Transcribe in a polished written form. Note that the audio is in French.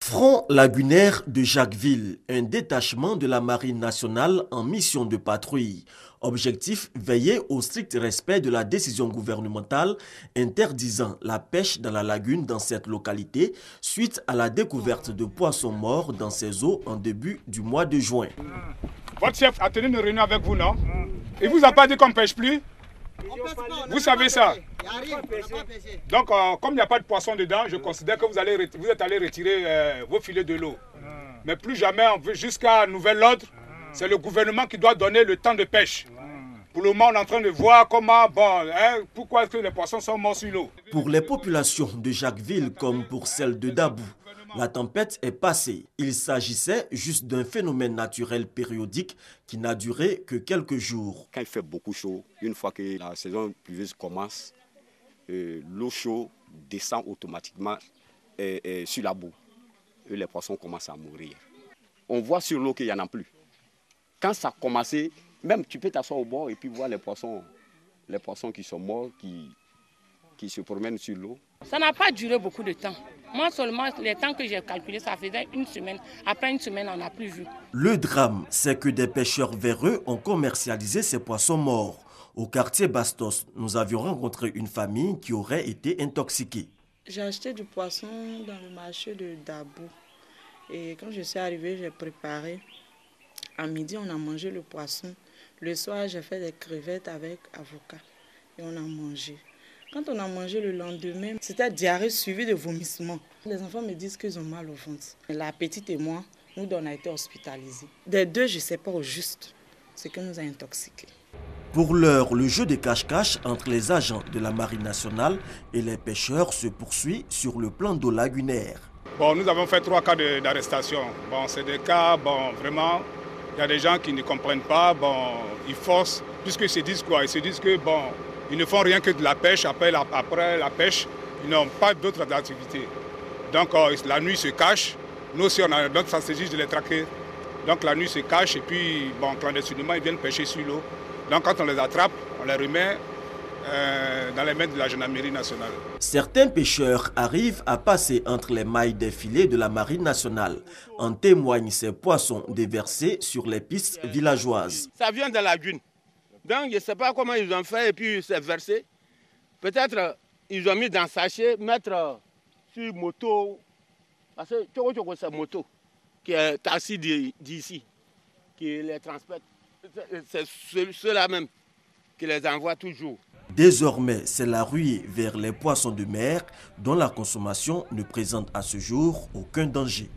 Front lagunaire de Jacquesville, un détachement de la Marine nationale en mission de patrouille. Objectif, veiller au strict respect de la décision gouvernementale interdisant la pêche dans la lagune dans cette localité suite à la découverte de poissons morts dans ces eaux en début du mois de juin. Votre chef a tenu une réunion avec vous, non? Il vous a pas dit qu'on ne pêche plus? Vous savez ça. Donc, comme il n'y a pas de poisson dedans, je considère que vous êtes allé retirer vos filets de l'eau. Mais plus jamais, jusqu'à nouvel ordre, c'est le gouvernement qui doit donner le temps de pêche. Pour le moment, on est en train de voir comment, pourquoi est-ce que les poissons sont morts sur l'eau. Pour les populations de Jacquesville comme pour celles de Dabou, la tempête est passée. Il s'agissait juste d'un phénomène naturel périodique qui n'a duré que quelques jours. Quand il fait beaucoup chaud, une fois que la saison pluvieuse commence, l'eau chaude descend automatiquement sur la boue. Et les poissons commencent à mourir. On voit sur l'eau qu'il n'y en a plus. Quand ça a commencé, même tu peux t'asseoir au bord et puis voir les poissons qui sont morts, qui se promènent sur l'eau. Ça n'a pas duré beaucoup de temps. Moi seulement, les temps que j'ai calculé, ça faisait une semaine. Après une semaine, on n'a plus vu. Le drame, c'est que des pêcheurs véreux ont commercialisé ces poissons morts. Au quartier Bastos, nous avions rencontré une famille qui aurait été intoxiquée. J'ai acheté du poisson dans le marché de Dabou. Et quand je suis arrivée, j'ai préparé. À midi, on a mangé le poisson. Le soir, j'ai fait des crevettes avec avocat. Et on a mangé. Quand on a mangé le lendemain, c'était diarrhée suivie de vomissements. Les enfants me disent qu'ils ont mal au ventre. La petite et moi, nous, on a été hospitalisés. Des deux, je ne sais pas au juste ce qui nous a intoxiqués. Pour l'heure, le jeu de cache-cache entre les agents de la Marine nationale et les pêcheurs se poursuit sur le plan d'eau lagunaire. Nous avons fait 3 cas d'arrestation. C'est des cas, vraiment, il y a des gens qui ne comprennent pas, ils forcent, puisqu'ils se disent quoi? Ils se disent que, ils ne font rien que de la pêche, après la pêche, ils n'ont pas d'autres activités. Donc la nuit se cache, nous aussi on a notre stratégie de les traquer. Donc la nuit se cache et puis clandestinement ils viennent pêcher sur l'eau. Donc quand on les attrape, on les remet dans les mains de la gendarmerie nationale. Certains pêcheurs arrivent à passer entre les mailles des filets de la Marine nationale. En témoignent ces poissons déversés sur les pistes villageoises. Ça vient de la lagune. Donc je ne sais pas comment ils ont fait et puis c'est versé. Peut-être ils ont mis dans sachet, mettre sur moto. Parce que c'est moto qui est taxi d'ici, qui les transporte. C'est ceux-là même qui les envoient toujours. Désormais, c'est la ruée vers les poissons de mer dont la consommation ne présente à ce jour aucun danger.